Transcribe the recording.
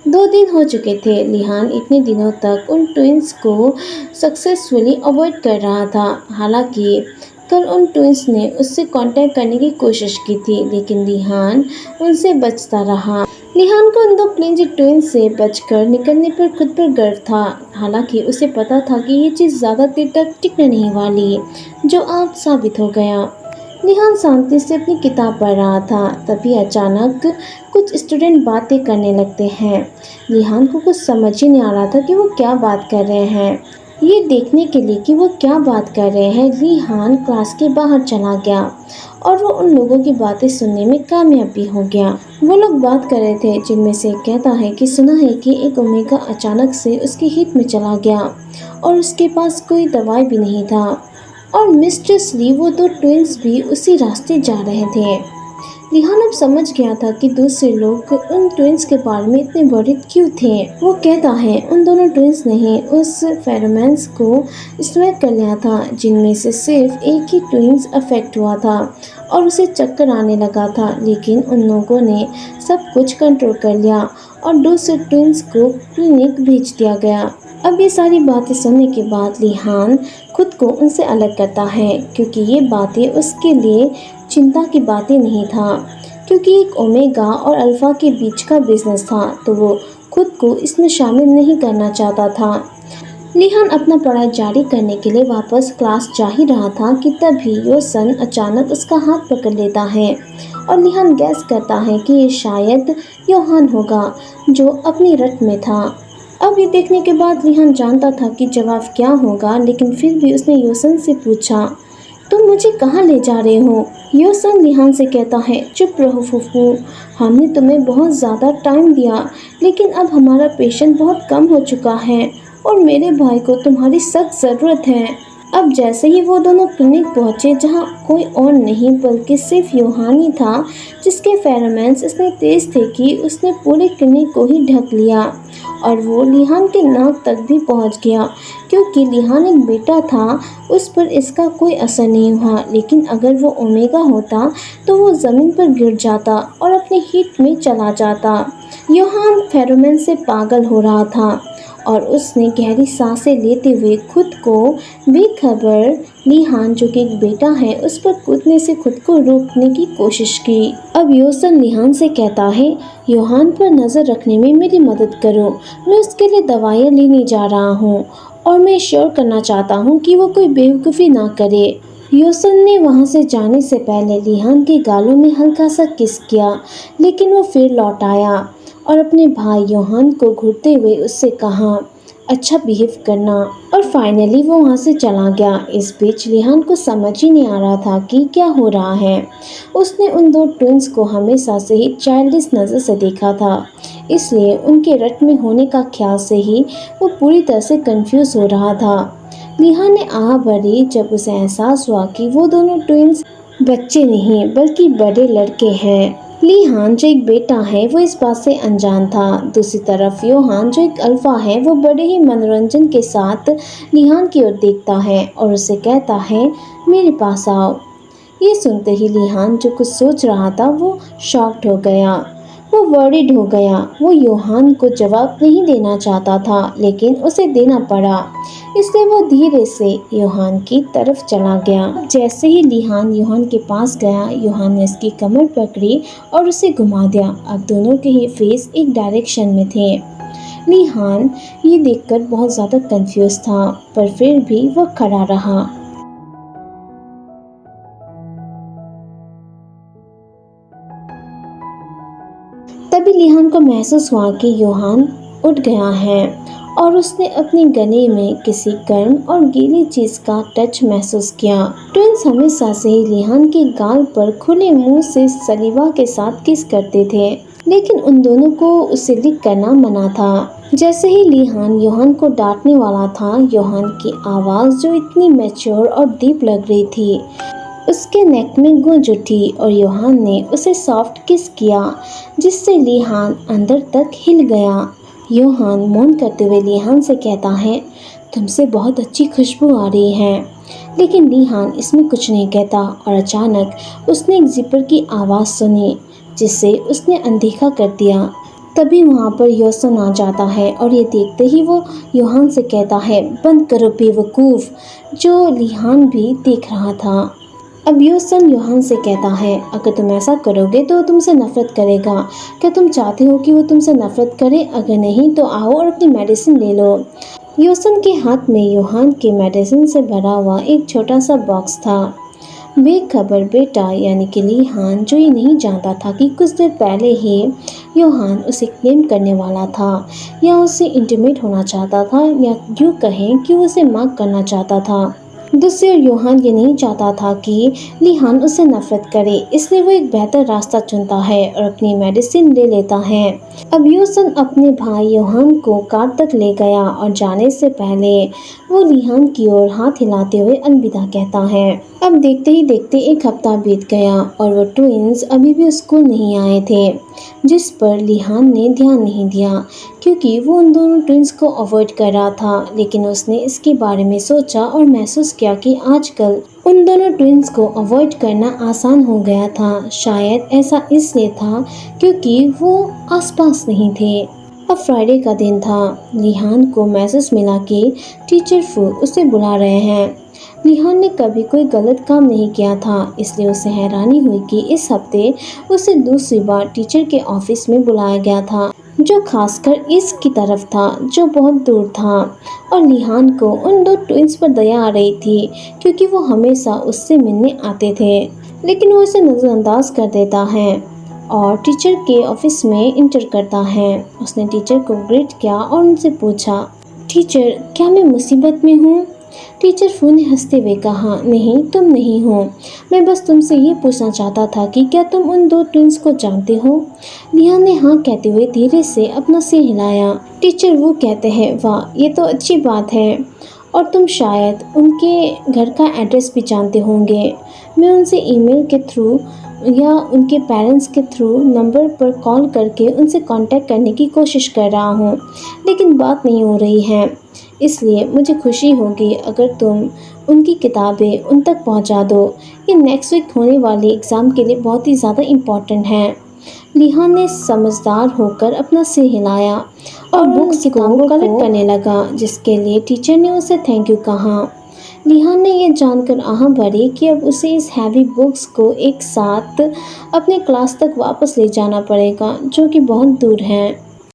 2 दिन हो चुके थे। लिहान इतने दिनों तक उन ट्विंस को सक्सेसफुली अवॉइड कर रहा था। हालांकि कल उन ट्विंस ने उससे कांटेक्ट करने की कोशिश की थी, लेकिन लिहान उनसे बचता रहा। लिहान को उन दो क्लिंजी ट्विंस से बचकर निकलने पर खुद पर गर्व था। हालांकि उसे पता था कि ये चीज़ ज़्यादा देर तक टिकने नहीं वाली, जो आज साबित हो गया। निहान शांति से अपनी किताब पढ़ रहा था। तभी अचानक कुछ स्टूडेंट बातें करने लगते हैं। निहान को कुछ समझ ही नहीं आ रहा था कि वो क्या बात कर रहे हैं। ये देखने के लिए कि वो क्या बात कर रहे हैं, लिहान क्लास के बाहर चला गया और वो उन लोगों की बातें सुनने में कामयाब भी हो गया। वो लोग बात कर रहे थे, जिनमें से एक कहता है कि सुना है कि एक ओमेगा अचानक से उसकी हिट में चला गया और उसके पास कोई दवाई भी नहीं था, और मिस्ट्रेसली वो दो ट्विंस भी उसी रास्ते जा रहे थे। रिहान अब समझ गया था कि दूसरे लोग उन ट्विंस के बारे में इतने वरीड क्यों थे। वो कहता है उन दोनों ट्विंस ने ही उस फेरोमोन्स को स्टोर कर लिया था, जिनमें से सिर्फ एक ही ट्विंस अफेक्ट हुआ था और उसे चक्कर आने लगा था। लेकिन उन लोगों ने सब कुछ कंट्रोल कर लिया और दूसरे ट्विंस को क्लिनिक भेज दिया गया। अब ये सारी बातें सुनने के बाद लिहान खुद को उनसे अलग करता है, क्योंकि ये बातें उसके लिए चिंता की बातें नहीं था। क्योंकि एक ओमेगा और अल्फा के बीच का बिजनेस था, तो वो खुद को इसमें शामिल नहीं करना चाहता था। लिहान अपना पढ़ाई जारी करने के लिए वापस क्लास जा ही रहा था कि तभी योसन अचानक उसका हाथ पकड़ लेता है और लिहान गैस करता है कि ये शायद योहान होगा, जो अपनी रट में था। अब ये देखने के बाद लिहान जानता था कि जवाब क्या होगा, लेकिन फिर भी उसने योसन से पूछा, तुम मुझे कहाँ ले जा रहे हो? योसन लिहान से कहता है, चुप रहो फूफू, हमने तुम्हें बहुत ज़्यादा टाइम दिया, लेकिन अब हमारा पेशेंस बहुत कम हो चुका है और मेरे भाई को तुम्हारी सख्त ज़रूरत है। अब जैसे ही वो दोनों क्लिनिक पहुंचे, जहां कोई और नहीं बल्कि सिर्फ योहान ही था, जिसके फेरोमोन्स इतने तेज थे कि उसने पूरे क्लिनिक को ही ढक लिया और वो लिहान के नाक तक भी पहुंच गया। क्योंकि लिहान एक बेटा था, उस पर इसका कोई असर नहीं हुआ, लेकिन अगर वो ओमेगा होता तो वो ज़मीन पर गिर जाता और अपने हिट में चला जाता। योहान फेरोमोन से पागल हो रहा था और उसने गहरी सांसें लेते हुए खुद को बेखबर लिहान, जो कि एक बेटा है, उस पर कूदने से खुद को रोकने की कोशिश की। अब योसन लिहान से कहता है, योहान पर नज़र रखने में मेरी मदद करो, मैं उसके लिए दवाइयाँ लेने जा रहा हूँ और मैं श्योर करना चाहता हूँ कि वो कोई बेवकूफ़ी ना करे। योसन ने वहाँ से जाने से पहले लिहान के गालों में हल्का सा किस किया, लेकिन वो फिर लौट आया और अपने भाई योहान को घूरते हुए उससे कहा, अच्छा बिहेव करना, और फाइनली वो वहाँ से चला गया। इस बीच लिहान को समझ ही नहीं आ रहा था कि क्या हो रहा है। उसने उन दो ट्विंस को हमेशा से ही चाइल्डिश नज़र से देखा था, इसलिए उनके रट में होने का ख्याल से ही वो पूरी तरह से कंफ्यूज हो रहा था। लिहान ने आह भरी जब उसे एहसास हुआ कि वो दोनों ट्विंस बच्चे नहीं बल्कि बड़े लड़के हैं। लिहान, जो एक बेटा है, वो इस बात से अनजान था। दूसरी तरफ योहान, जो एक अल्फा है, वो बड़े ही मनोरंजन के साथ लिहान की ओर देखता है और उसे कहता है, मेरे पास आओ। ये सुनते ही लिहान, जो कुछ सोच रहा था, वो शॉक्ड हो गया, वो वरीड हो गया। वो योहान को जवाब नहीं देना चाहता था, लेकिन उसे देना पड़ा, इसलिए वो धीरे से योहान की तरफ चला गया। जैसे ही लिहान योहान के पास गया, योहान ने उसकी कमर पकड़ी और उसे घुमा दिया। अब दोनों के ही फेस एक डायरेक्शन में थे। लिहान ये देखकर बहुत ज़्यादा कंफ्यूज था, पर फिर भी वह खड़ा रहा। तभी लिहान को महसूस हुआ कि योहान उठ गया है और उसने अपने गले में किसी गर्म और गीली चीज का टच महसूस किया। ट्विंस हमेशा से ही लिहान के गाल पर खुले मुंह से सलीवा के साथ किस करते थे, लेकिन उन दोनों को उसे लिक करना मना था। जैसे ही लिहान योहान को डांटने वाला था, योहान की आवाज़, जो इतनी मैच्योर और डीप लग रही थी, उसके नेक में गूंज उठी और योहान ने उसे सॉफ्ट किस किया, जिससे लिहान अंदर तक हिल गया। योहान मौन करते हुए लिहान से कहता है, तुमसे बहुत अच्छी खुशबू आ रही है, लेकिन लिहान इसमें कुछ नहीं कहता और अचानक उसने एक जिपर की आवाज़ सुनी, जिससे उसने अनदेखा कर दिया। तभी वहाँ पर योसन आ जाता है और ये देखते ही वो योहान से कहता है, बंद करो बेवकूफ़, जो लिहान भी देख रहा था। अब योसन योहान से कहता है, अगर तुम ऐसा करोगे तो वो तुमसे नफरत करेगा। क्या तुम चाहते हो कि वो तुमसे नफरत करे? अगर नहीं तो आओ और अपनी मेडिसिन ले लो। योसन के हाथ में योहान के मेडिसिन से भरा हुआ एक छोटा सा बॉक्स था। बेखबर बेटा यानी कि लिहान, जो ये नहीं जानता था कि कुछ देर पहले ही योहान उसे क्लेम करने वाला था, या उससे इंटीमेट होना चाहता था, या यूँ कहें कि उसे मार्क करना चाहता था। दूसरी ओर योहान ये नहीं चाहता था कि लिहान उससे नफरत करे, इसलिए वो एक बेहतर रास्ता चुनता है और अपनी मेडिसिन ले लेता है। अब योसन अपने भाई योहान को कार तक ले गया और जाने से पहले वो लिहान की ओर हाथ हिलाते हुए अलविदा कहता है। अब देखते ही देखते एक हफ्ता बीत गया और वो ट्विंस अभी भी स्कूल नहीं आए थे, जिस पर लिहान ने ध्यान नहीं दिया क्योंकि वो उन दोनों ट्विंस को अवॉइड कर रहा था। लेकिन उसने इसके बारे में सोचा और महसूस किया कि आजकल उन दोनों ट्विंस को अवॉइड करना आसान हो गया था। शायद ऐसा इसलिए था क्योंकि वो आसपास नहीं थे। अब फ्राइडे का दिन था। लिहान को मैसेज मिला कि टीचर फू उसे बुला रहे हैं। लिहान ने कभी कोई गलत काम नहीं किया था, इसलिए उसे हैरानी हुई कि इस हफ्ते उसे दूसरी बार टीचर के ऑफिस में बुलाया गया था, जो खासकर ईस्ट की तरफ था, जो बहुत दूर था। और लिहान को उन दो ट्विंस पर दया आ रही थी क्योंकि वो हमेशा उससे मिलने आते थे, लेकिन वो उसे नज़रअंदाज कर देता है और टीचर के ऑफिस में इंटर करता है। उसने टीचर को ग्रीट किया और उनसे पूछा, टीचर क्या मैं मुसीबत में हूँ? टीचर फू ने हंसते हुए कहा, नहीं तुम नहीं हो, मैं बस तुमसे ये पूछना चाहता था कि क्या तुम उन दो ट्विंस को जानते हो? लिहान ने हाँ कहते हुए धीरे से अपना सिर हिलाया। टीचर वो कहते हैं, वाह ये तो अच्छी बात है, और तुम शायद उनके घर का एड्रेस भी जानते होंगे। मैं उनसे ईमेल के थ्रू या उनके पेरेंट्स के थ्रू नंबर पर कॉल करके उनसे कांटेक्ट करने की कोशिश कर रहा हूँ, लेकिन बात नहीं हो रही है। इसलिए मुझे खुशी होगी अगर तुम उनकी किताबें उन तक पहुँचा दो। ये नेक्स्ट वीक होने वाले एग्ज़ाम के लिए बहुत ही ज़्यादा इम्पोर्टेंट है। लिहान ने समझदार होकर अपना सिर हिलाया और बुक्स को कलेक्ट करने लगा, जिसके लिए टीचर ने उसे थैंक यू कहा। लिहान ने यह जानकर आह भरी कि अब उसे इस हैवी बुक्स को एक साथ अपने क्लास तक वापस ले जाना पड़ेगा, जो कि बहुत दूर है।